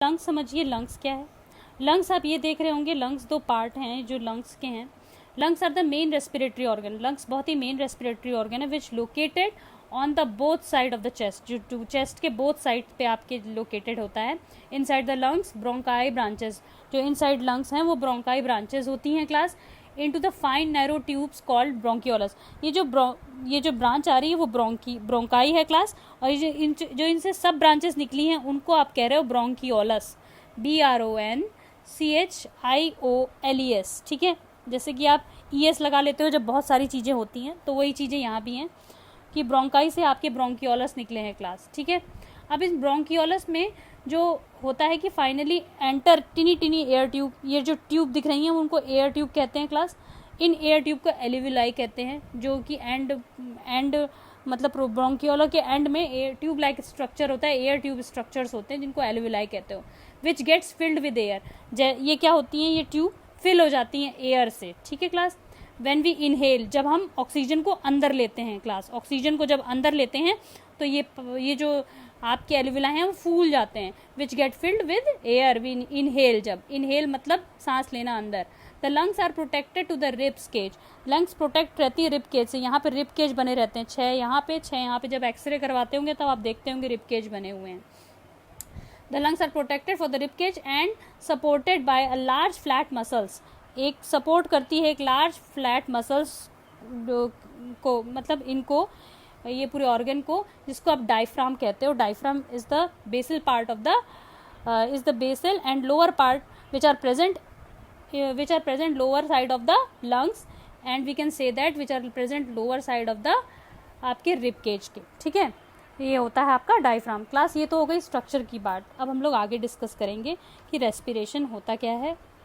Lungs समझिए, lungs क्या है। लंग्स आप ये देख रहे होंगे, लंग्स दो पार्ट हैं जो लंग्स के हैं। Lungs are the main respiratory organ, lungs बहुत ही मेन रेस्पिरेटरी ऑर्गन है which located on the both side of the chest, जो चेस्ट के बोथ साइड पे आपके लोकेटेड होता है। Inside the lungs bronchi branches, जो इनसाइड लंग्स हैं वो ब्रोंकाई ब्रांचेस होती हैं class, into the fine narrow tubes called bronchioles. ये जो ब्रांच आ रही है वो ब्रोंकाई है क्लास, और ये जो इनसे सब ब्रांचेस निकली हैं उनको आप कह रहे हो ब्रोंकियोलस, BRONCHIOLES, ठीक है। जैसे कि आप ES लगा लेते हो जब बहुत सारी चीज़ें होती हैं, तो वही चीज़ें यहाँ भी हैं कि ब्रोंकाई से आपके ब्रोंकियोलस निकले हैं क्लास, ठीक है। अब इस ब्रोंकियोलस में जो होता है कि फाइनली एंटर टिनी टिनी एयर ट्यूब, ये जो ट्यूब दिख रही हैं उनको एयर ट्यूब कहते हैं क्लास। इन एयर ट्यूब को एल्वियोलाई कहते हैं, जो कि एंड मतलब ब्रोंकियोला के एंड में एयर ट्यूब लाइक स्ट्रक्चर होता है, एयर ट्यूब स्ट्रक्चर्स होते हैं जिनको एल्वियोलाई कहते हो, which gets filled with air. ये क्या होती हैं, ये ट्यूब फिल हो जाती हैं एयर से, ठीक है क्लास। व्हेन वी इनहेल, जब हम ऑक्सीजन को अंदर लेते हैं क्लास, ऑक्सीजन को जब अंदर लेते हैं तो ये जो आपके एल्वियोलाई हैं वो फूल जाते हैं, which get filled with air we inhale. जब इनहेल मतलब सांस लेना अंदर। The lungs are protected to the ribs cage, lungs protect रहती है रिब केज से, यहाँ पे रिब केज बने रहते हैं, 6 यहाँ पे 6 यहाँ पे। जब एक्सरे करवाते होंगे तब आप देखते होंगे रिब केज बने हुए हैं। The lungs are protected for the rib cage and supported by a large flat muscles, एक सपोर्ट करती है एक लार्ज फ्लैट मसल्स को, मतलब इनको, ये पूरे ऑर्गन को, जिसको आप डायफ्राम कहते हो। Diaphragm is the basal part of the basal end lower part which are present lower side of the lungs, and we can say that which are present lower side of the आपके rib cage के, ठीक है। ये होता है आपका diaphragm class. ये तो हो गई स्ट्रक्चर की बात। अब हम लोग आगे डिस्कस करेंगे कि रेस्पिरेशन होता क्या है।